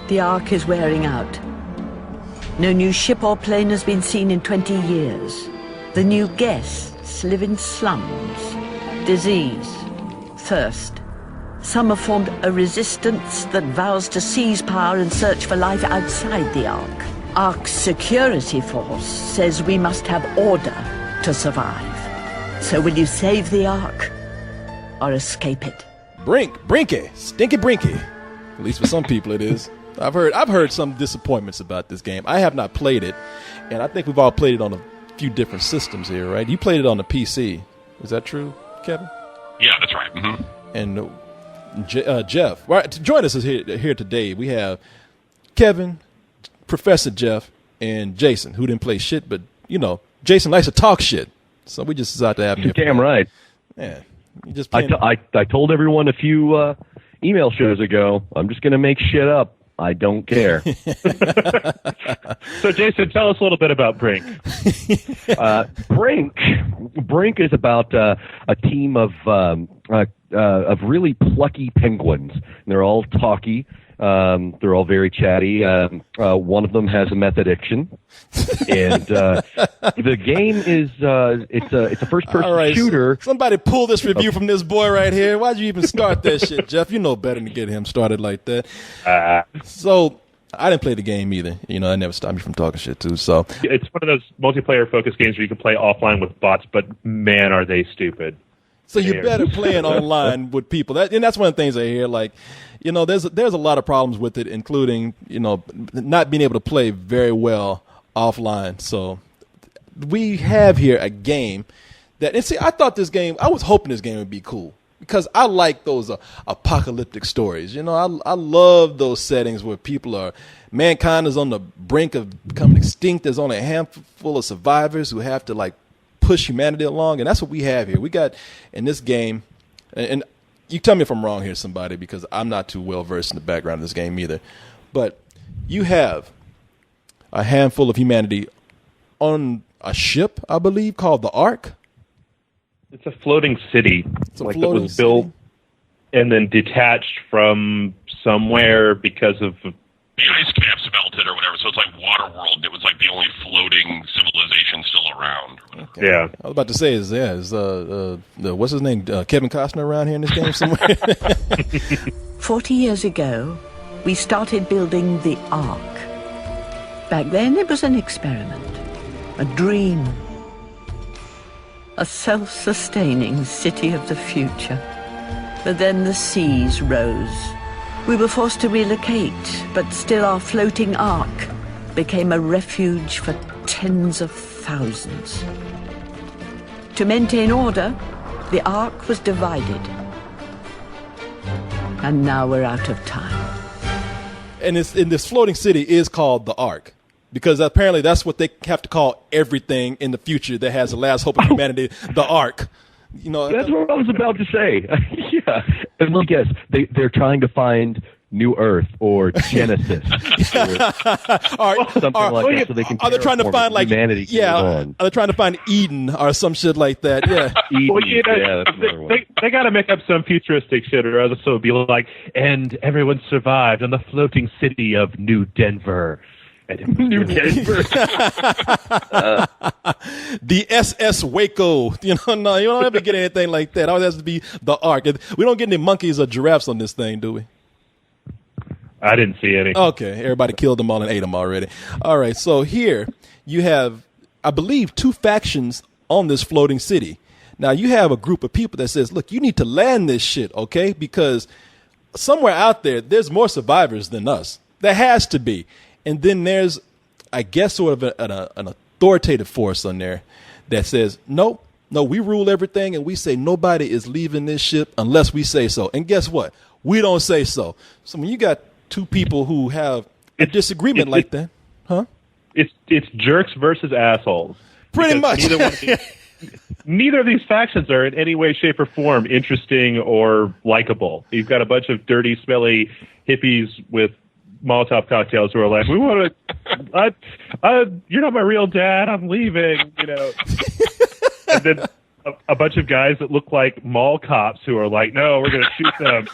The Ark is wearing out. No new ship or plane has been seen in 20 years. The new guests live in slums. Disease, thirst. Some have formed a resistance that vows to seize power and search for life outside the Ark. Ark's security force says we must have order to survive. So will you save the Ark or escape it? Brinky, stinky Brinky. At least for some people it is. I've heard some disappointments about this game. I have not played it, and I think we've all played it on a few different systems here, right? You played it on the PC. Is that true, Kevin? Yeah, that's right. Mm-hmm. And Jeff, right, to join us here today, we have Kevin, Professor Jeff, and Jason, who didn't play shit, but, Jason likes to talk shit. So we just decided to have him here. Damn right. Yeah. I told everyone a few email shows ago, I'm just going to make shit up. I don't care. So, Jason, tell us a little bit about Brink. Brink is about a team of really plucky penguins. And they're all talky. They're all very chatty. One of them has a meth addiction, and the game is it's a first-person shooter. Somebody pull this review from this boy right here. Why'd you even start that shit, Jeff? You know better than to get him started like that. So I didn't play the game either. I never stopped me from talking shit too. So it's one of those multiplayer-focused games where you can play offline with bots, but man, are they stupid. So you're better playing online with people. And that's one of the things I hear. Like, there's a lot of problems with it, including, not being able to play very well offline. So we have here a game and see, I was hoping this game would be cool because I like those apocalyptic stories. I love those settings where mankind is on the brink of becoming extinct. There's only a handful of survivors who have to push humanity along, and that's what we have here. We got in this game, and you tell me if I'm wrong here, somebody, because I'm not too well versed in the background of this game either. But you have a handful of humanity on a ship, I believe, called the Ark. It's a floating city, that was built and then detached from somewhere because of the ice caps melted or whatever, so it's like Waterworld. It was like the only floating civilization still around. Okay. Yeah, I was about to say is what's his name, Kevin Costner around here in this game somewhere? 40 years ago, we started building the Ark. Back then, it was an experiment, a dream, a self-sustaining city of the future. But then the seas rose. We were forced to relocate, but still our floating Ark became a refuge for tens of thousands. To maintain order, the Ark was divided. And now we're out of time. And this floating city is called the Ark, because apparently that's what they have to call everything in the future that has the last hope of humanity, the Ark. That's what I was about to say. Yeah. And let me guess, they're trying to find New Earth or Genesis or something like that, so they can. Are they trying to find humanity? Yeah. Are they trying to find Eden or some shit like that? Yeah. Eden, they got to make up some futuristic shit, or else it'll be like, and everyone survived on the floating city of New Denver. New Denver. The SS Waco. No, you don't have to get anything like that. It always has to be the Ark. We don't get any monkeys or giraffes on this thing, do we? I didn't see any. Okay, everybody killed them all and ate them already. All right, so here you have, I believe, 2 factions on this floating city. Now, you have a group of people that says, look, you need to land this shit, okay? Because somewhere out there's more survivors than us. There has to be. And then there's, I guess, sort of an authoritative force on there that says, no, we rule everything, and we say nobody is leaving this ship unless we say so. And guess what? We don't say so. So when you got 2 people who have a disagreement like that, huh? It's jerks versus assholes. Pretty much. Neither of these factions are in any way, shape, or form interesting or likable. You've got a bunch of dirty, smelly hippies with Molotov cocktails who are like, "We want to. You're not my real dad. I'm leaving." And then a bunch of guys that look like mall cops who are like, no, we're going to shoot them.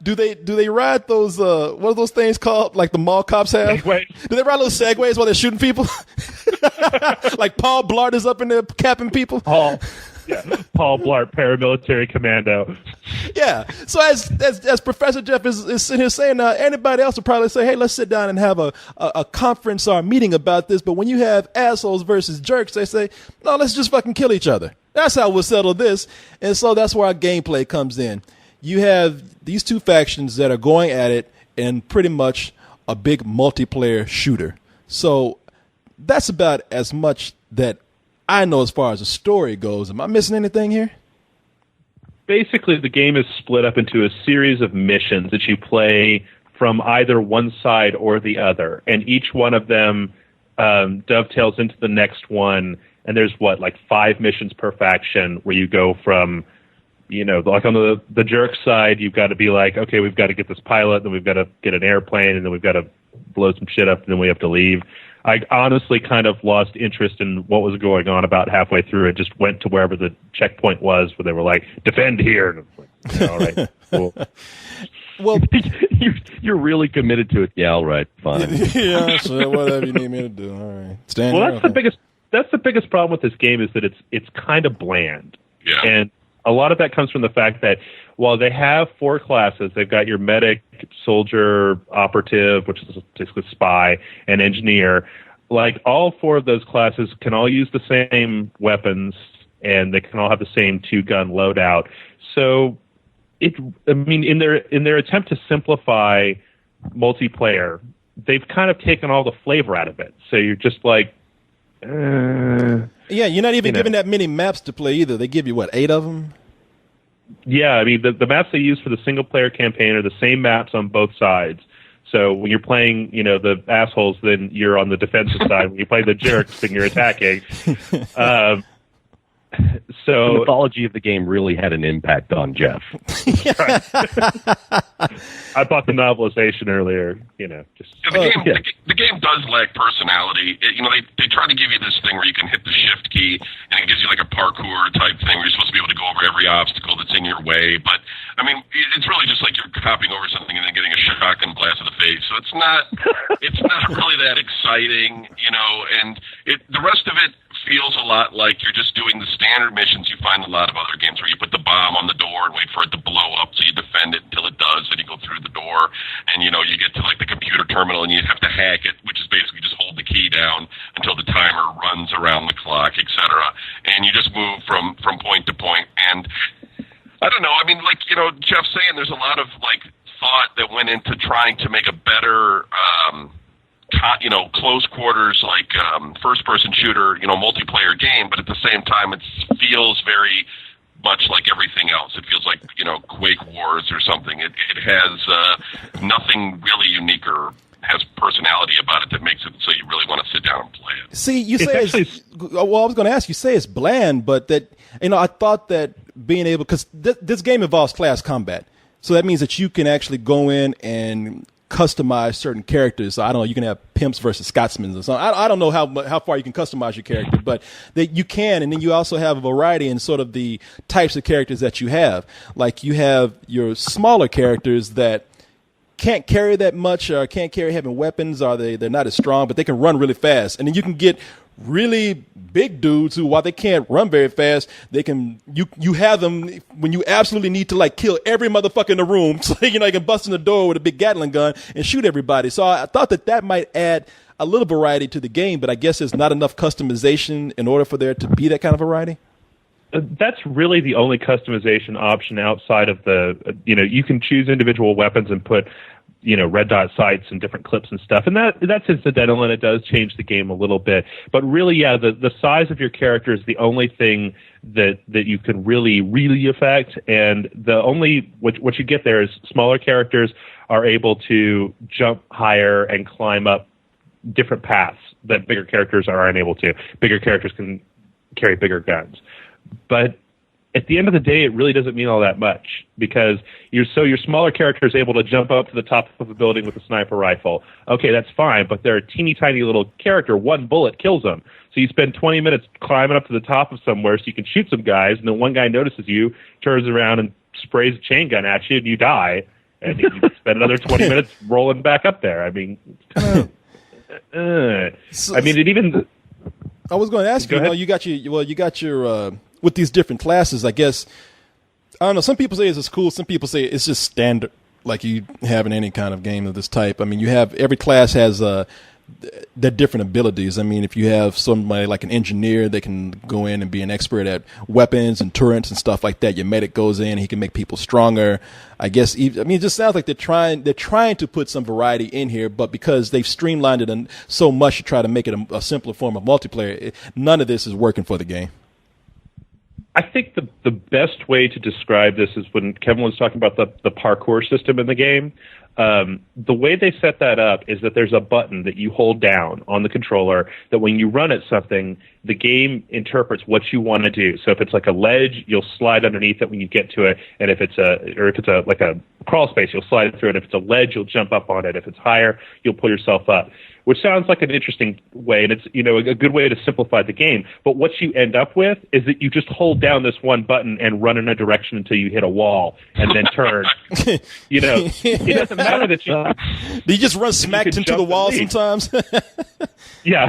Do they ride those what are those things called, like the mall cops have? Segways. Do they ride those segways while they're shooting people? Like Paul Blart is up in there capping people. Paul Blart, paramilitary commando. Yeah. So as Professor Jeff is sitting here saying, anybody else would probably say, hey, let's sit down and have a conference or a meeting about this. But when you have assholes versus jerks, they say, no, let's just fucking kill each other. That's how we'll settle this. And so that's where our gameplay comes in. You have these two factions that are going at it in pretty much a big multiplayer shooter. So that's about as much that I know as far as the story goes. Am I missing anything here? Basically, the game is split up into a series of missions that you play from either one side or the other, and each one of them dovetails into the next one. And there's 5 missions per faction, where you go from, like on the jerk side, you've got to be like, okay, we've got to get this pilot, then we've got to get an airplane, and then we've got to blow some shit up, and then we have to leave. I honestly kind of lost interest in what was going on about halfway through. It just went to wherever the checkpoint was, where they were like, defend here. And it's like, all right, cool. Well, you're really committed to it. Yeah, all right, fine. Yeah, sure, whatever you need me to do. All right, stand. Well, that's the biggest problem with this game, is that it's kind of bland. Yeah. And a lot of that comes from the fact that while they have 4 classes, they've got your medic, soldier, operative, which is basically spy, and engineer. Like, all 4 of those classes can all use the same weapons, and they can all have the same 2-gun loadout. So, in their attempt to simplify multiplayer, they've kind of taken all the flavor out of it. So you're just like, yeah, you're not even given that many maps to play either. They give you, 8 of them? Yeah, I mean, the maps they use for the single-player campaign are the same maps on both sides. So when you're playing, the assholes, then you're on the defensive side. When you play the jerks, then you're attacking. So the mythology of the game really had an impact on Jeff. I bought the novelization earlier. The game does lack personality. They try to give you this thing where you can hit the shift key, and it gives you like a parkour type thing where you're supposed to be able to go over every obstacle that's in your way. But I mean, it's really just like you're hopping over something and then getting a shotgun blast to the face. So it's not really that exciting, And the rest of it feels a lot like you're just doing the standard missions you find in a lot of other games, where you put the bomb on the door and wait for it to blow up, so you defend it until it does, and you go through the door, and you get to like the computer terminal and you have to hack it, which is basically just hold the key down until the timer runs around the clock, etc. And you just move from point to point. And I don't know, I mean, Jeff's saying, there's a lot of thought that went into trying to make a better close quarters, first-person shooter, multiplayer game, but at the same time, it feels very much like everything else. It feels like, Quake Wars or something. It has nothing really unique or has personality about it that makes it so you really want to sit down and play it. See, you say I was going to ask, you say it's bland, but that, I thought that being able, because this game involves class combat, so that means that you can actually go in and customize certain characters. So I don't know, you can have pimps versus Scotsmen or something. I don't know how far you can customize your character, but that you can. And then you also have a variety in sort of the types of characters that you have. Like, you have your smaller characters that can't carry that much, or can't carry heavy weapons, or they're not as strong, but they can run really fast. And then you can get really big dudes who, while they can't run very fast, they can, you have them when you absolutely need to kill every motherfucker in the room. So, you can bust in the door with a big Gatling gun and shoot everybody. So I thought that might add a little variety to the game, but I guess there's not enough customization in order for there to be that kind of variety. That's really the only customization option outside of you can choose individual weapons and put, red dot sights and different clips and stuff. And that's incidental, and it does change the game a little bit. But really, yeah, the size of your character is the only thing that you can really affect. And the only, what you get there is smaller characters are able to jump higher and climb up different paths that bigger characters are unable to. Bigger characters can carry bigger guns. But at the end of the day, it really doesn't mean all that much because your smaller character is able to jump up to the top of a building with a sniper rifle. Okay, that's fine, but they're a teeny tiny little character. One bullet kills them. So you spend 20 minutes climbing up to the top of somewhere so you can shoot some guys, and then one guy notices you, turns around and sprays a chain gun at you, and you die. And you spend another 20 minutes rolling back up there. I mean, I mean, it even. I was going to ask you. You got your with these different classes. I guess I don't know. Some people say it's cool. Some people say it's just standard, like you have in any kind of game of this type. I mean, you have every class has their different abilities. I mean, if you have somebody like an engineer, they can go in and be an expert at weapons and turrets and stuff like that. Your medic goes in, he can make people stronger. I guess. I mean, it just sounds like they're trying to put some variety in here, but because they've streamlined it so much to try to make it a simpler form of multiplayer, none of this is working for the game. I think the best way to describe this is when Kevin was talking about the parkour system in the game. The way they set that up is that there's a button that you hold down on the controller that when you run at something, the game interprets what you want to do. So if it's like a ledge, you'll slide underneath it when you get to it, and if it's like a crawl space, you'll slide through it. If it's a ledge, you'll jump up on it. If it's higher, you'll pull yourself up. Which sounds like an interesting way, and it's a good way to simplify the game. But what you end up with is that you just hold down this one button and run in a direction until you hit a wall, and then turn. It doesn't matter that you. Do you just run smacked into the wall sometimes? Yeah,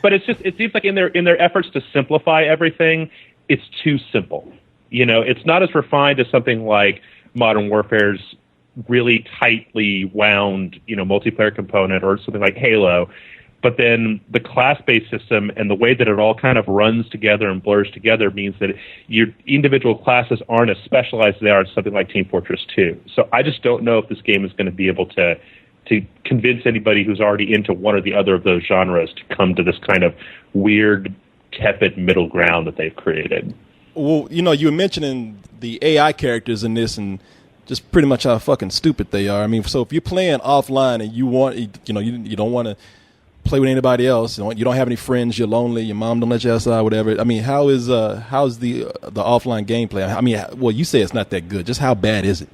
but it seems like in their efforts to simplify everything, it's too simple. It's not as refined as something like Modern Warfare's really tightly wound, multiplayer component or something like Halo. But then the class-based system and the way that it all kind of runs together and blurs together means that your individual classes aren't as specialized as they are in something like Team Fortress 2. So I just don't know if this game is going to be able to convince anybody who's already into one or the other of those genres to come to this kind of weird, tepid middle ground that they've created. Well, you were mentioning the AI characters in this and just pretty much how fucking stupid they are. I mean, so if you're playing offline and you don't want to play with anybody else, you don't have any friends, you're lonely, your mom don't let you outside, whatever. I mean, how's the offline gameplay? I mean, well, you say it's not that good. Just how bad is it?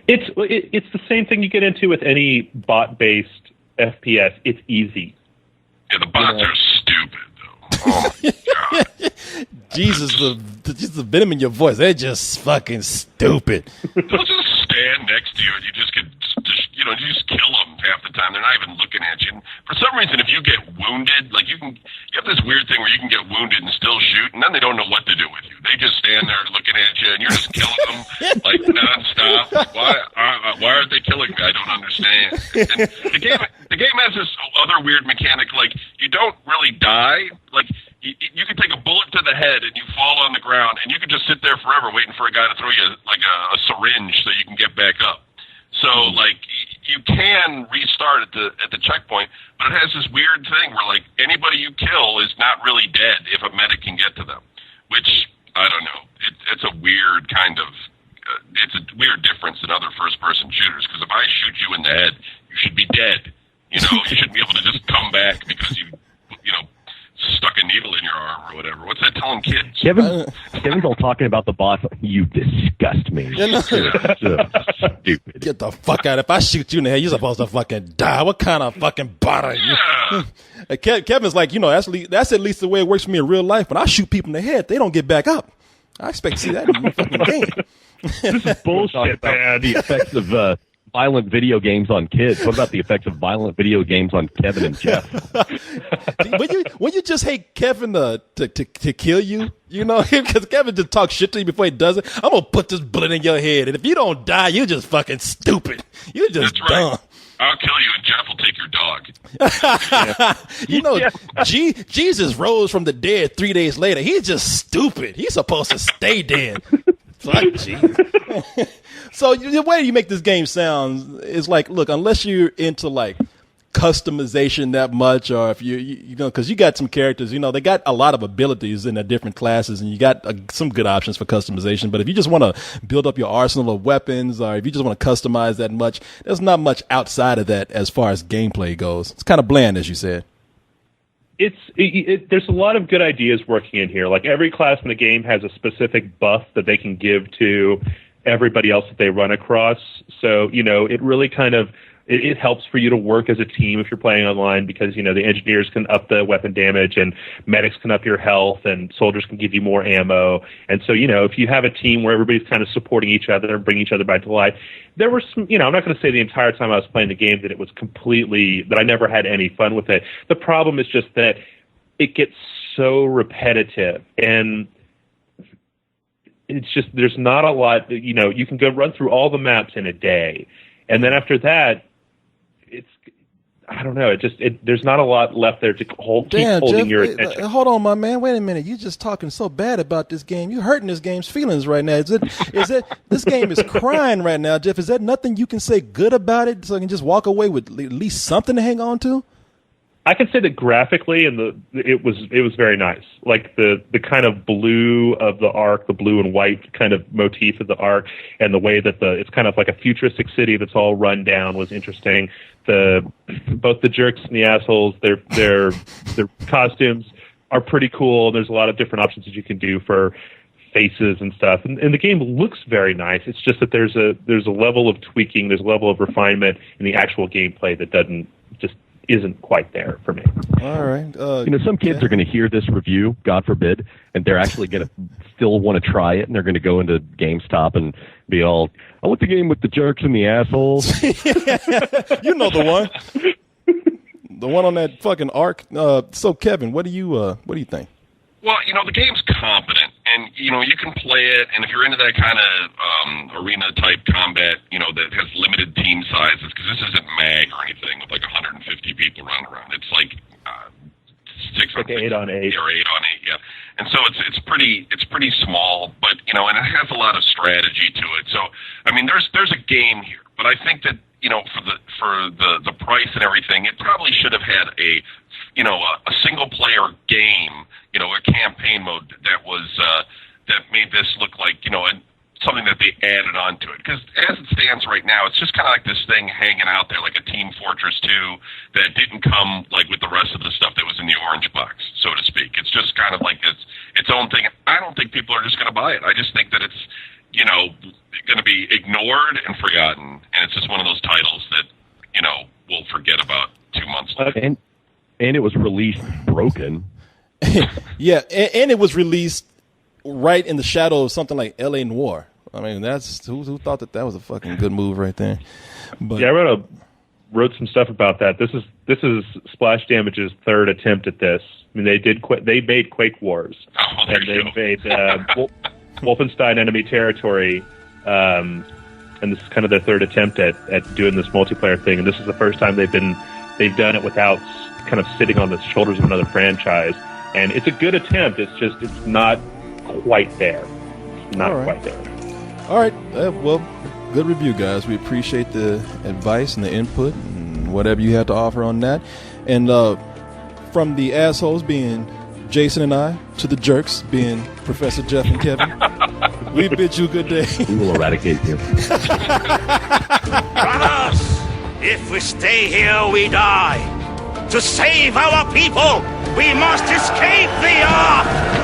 It's the same thing you get into with any bot-based FPS. It's easy. Yeah, the bots are stupid, though. Oh, my God. Jesus, the venom in your voice, they're just fucking stupid. They'll just stand next to you and you just kill them half the time. They're not even looking at you. And for some reason, if you get wounded, like you have this weird thing where you can get wounded and still shoot, and then they don't know what to do with you. They just stand there looking at you and you're just killing them like nonstop. Like, why aren't they killing me? I don't understand. And the game has this other weird mechanic, like you don't really die. Like you can take a bullet to the head and you fall on the ground, and you can just sit there forever waiting for a guy to throw you like a syringe so you can get back up. So like you can restart at the checkpoint, but it has this weird thing where like anybody you kill is not really dead if a medic can get to them, which I don't know. It's a weird kind of it's a weird difference in other first-person shooters, because if I shoot you in the head, you should be dead. You shouldn't be able to just come back because you stuck a needle in your arm or whatever. What's that telling kids? Kevin's all talking about the boss. You disgust me. You're so stupid. Get the fuck out. If I shoot you in the head, you're supposed to fucking die. What kind of fucking bot are you? Yeah. Kevin's like, that's at least the way it works for me in real life. When I shoot people in the head, they don't get back up. I expect to see that in the fucking game. This is bullshit, man. The effects of violent video games on kids. What about the effects of violent video games on Kevin and Jeff? When you just hate Kevin to kill you, because Kevin just talks shit to you before he does it. I'm gonna put this bullet in your head, and if you don't die, you're just fucking stupid. You're just That's dumb. Right. I'll kill you, and Jeff will take your dog. Jesus rose from the dead 3 days later. He's just stupid. He's supposed to stay dead. Fuck Jesus. So the way you make this game sound is like, look, unless you're into like customization that much, or if because you got some characters, they got a lot of abilities in their different classes, and you got some good options for customization. But if you just want to build up your arsenal of weapons, or if you just want to customize that much, there's not much outside of that as far as gameplay goes. It's kind of bland, as you said. There's a lot of good ideas working in here. Like every class in the game has a specific buff that they can give to everybody else that they run across. So, it really kind of, it helps for you to work as a team if you're playing online because, the engineers can up the weapon damage and medics can up your health and soldiers can give you more ammo. And so, if you have a team where everybody's kind of supporting each other and bringing each other back to life, there were some, I'm not going to say the entire time I was playing the game that it was that I never had any fun with it. The problem is just that it gets so repetitive and it's just, there's not a lot, you can go run through all the maps in a day. And then after that, I don't know. There's not a lot left there to keep holding Jeff, your attention. Hold on, my man. Wait a minute. You're just talking so bad about this game. You're hurting this game's feelings right now. Is it? This game is crying right now, Jeff. Is there nothing you can say good about it so I can just walk away with at least something to hang on to? I can say that graphically, it was very nice. Like the kind of blue of the Ark, the blue and white kind of motif of the Ark, and the way that it's kind of like a futuristic city that's all run down was interesting. Both the jerks and the assholes, their costumes are pretty cool. There's a lot of different options that you can do for faces and stuff, and the game looks very nice. It's just that there's a level of tweaking, there's a level of refinement in the actual gameplay that isn't quite there for me. All right. Some kids are going to hear this review, God forbid, and they're actually going to still want to try it, and they're going to go into GameStop and be all, I want the game with the jerks and the assholes. You know the one. The one on that fucking Ark. So, Kevin, what do you think? Well, the game's competent, and, you can play it, and if you're into that kind of arena-type combat, that has limited team sizes, because this isn't MAG or anything with, 150 people running around. It's like 6 like 8 on 8. Or 8 on 8, yeah. And so it's pretty small, but, and it has a lot of strategy to it. So, I mean, there's a game here, but I think that, for the price and everything, it probably should have had a single-player game, a campaign mode that was that made this look like something that they added onto it. Because as it stands right now, it's just kind of like this thing hanging out there, like a Team Fortress 2 that didn't come with the rest of the stuff that was in the orange box, so to speak. It's just kind of like its own thing. I don't think people are just going to buy it. I just think that it's going to be ignored and forgotten, and it's just one of those titles that we'll forget about 2 months later. And it was released broken. Yeah, and it was released right in the shadow of something like L.A. Noire. I mean, that's who thought that was a fucking good move right there. But yeah, I wrote some stuff about that. This is Splash Damage's third attempt at this. I mean, they made Quake Wars, and they made Wolfenstein Enemy Territory, and this is kind of their third attempt at doing this multiplayer thing. And this is the first time they've done it without kind of sitting on the shoulders of another franchise. And it's a good attempt. It's not quite there. It's not quite there. All right. Well, good review, guys. We appreciate the advice and the input and whatever you have to offer on that. And from the assholes being Jason and I to the jerks being Professor Jeff and Kevin, we bid you good day. We will eradicate you. Brothers, if we stay here, we die. To save our people, we must escape the Ark!